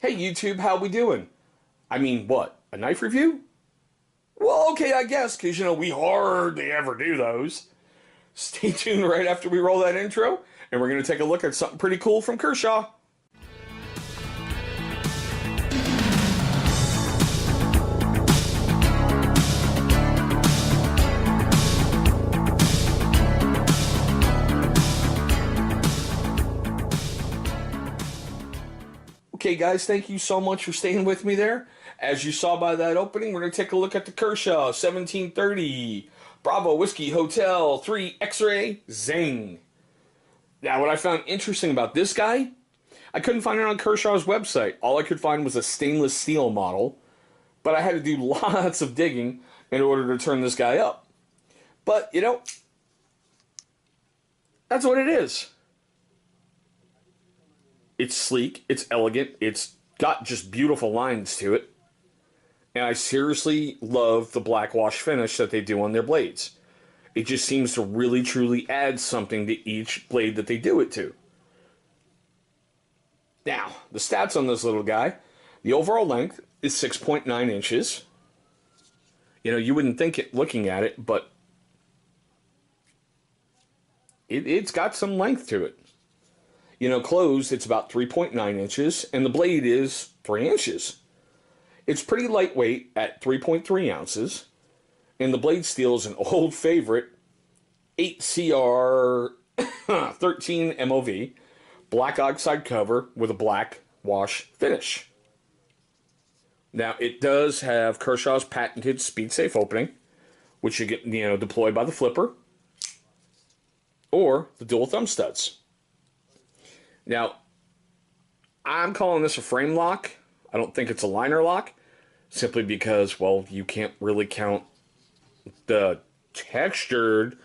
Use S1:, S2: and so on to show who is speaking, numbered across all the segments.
S1: Hey YouTube, how we doing? I mean, what? A knife review? Well, okay, I guess, because, we hardly ever do those. Stay tuned right after we roll that intro, and we're going to take a look at something pretty cool from Kershaw. Okay, guys, thank you so much for staying with me there. As you saw by that opening, we're going to take a look at the Kershaw 1730 Bravo Whiskey Hotel 3 X-Ray Zing. Now, what I found interesting about this guy, I couldn't find it on Kershaw's website. All I could find was a stainless steel model, but I had to do lots of digging in order to turn this guy up. But, that's what it is. It's sleek, it's elegant, it's got just beautiful lines to it. And I seriously love the black wash finish that they do on their blades. It just seems to really truly add something to each blade that they do it to. Now, the stats on this little guy. The overall length is 6.9 inches. You wouldn't think it looking at it, but it's got some length to it. Closed, it's about 3.9 inches, and the blade is 3 inches. It's pretty lightweight at 3.3 ounces, and the blade steel is an old favorite, 8CR 13 MOV, black oxide cover with a black wash finish. Now, it does have Kershaw's patented speed safe opening, which you get, deployed by the flipper, or the dual thumb studs. Now, I'm calling this a frame lock. I don't think it's a liner lock, simply because, well, you can't really count the textured,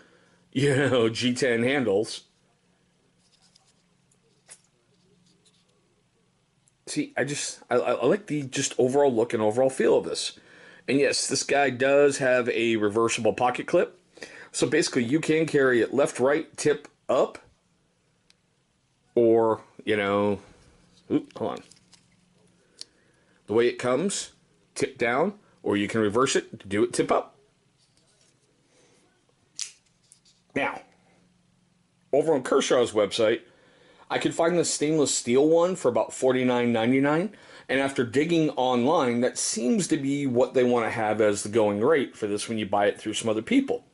S1: G10 handles. See, I like the just overall look and overall feel of this. And yes, this guy does have a reversible pocket clip. So basically, you can carry it left, right, tip, up. Or, hold on. The way it comes, tip down, or you can reverse it to do it tip up. Now, over on Kershaw's website, I could find the stainless steel one for about $49.99, and after digging online, that seems to be what they want to have as the going rate for this when you buy it through some other people.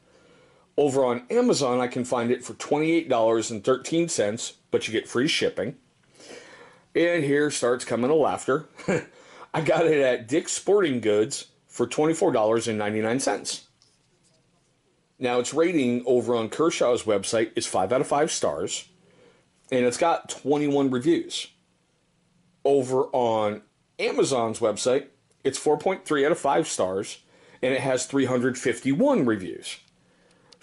S1: Over on Amazon, I can find it for $28.13, but you get free shipping. And here starts coming the laughter. I got it at Dick's Sporting Goods for $24.99. Now, its rating over on Kershaw's website is 5 out of 5 stars, and it's got 21 reviews. Over on Amazon's website, it's 4.3 out of 5 stars, and it has 351 reviews.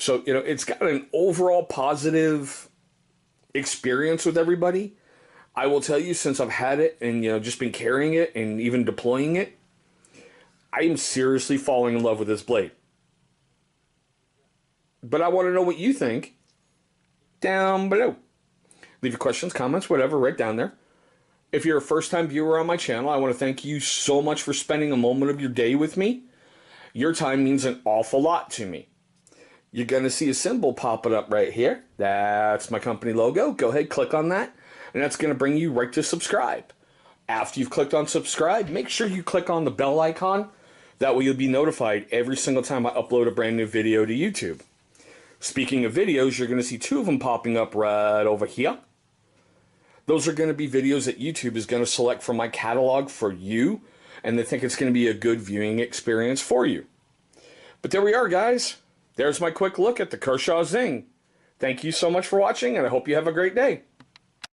S1: So, it's got an overall positive experience with everybody. I will tell you, since I've had it and, just been carrying it and even deploying it, I am seriously falling in love with this blade. But I want to know what you think down below. Leave your questions, comments, whatever, right down there. If you're a first-time viewer on my channel, I want to thank you so much for spending a moment of your day with me. Your time means an awful lot to me. You're going to see a symbol popping up right here. That's my company logo. Go ahead, click on that, and that's going to bring you right to subscribe. After you've clicked on subscribe, make sure you click on the bell icon. That way you'll be notified every single time I upload a brand new video to YouTube. Speaking of videos, you're going to see 2 of them popping up right over here. Those are going to be videos that YouTube is going to select from my catalog for you, and they think it's going to be a good viewing experience for you. But there we are, guys. There's my quick look at the Kershaw Zing. Thank you so much for watching, and I hope you have a great day.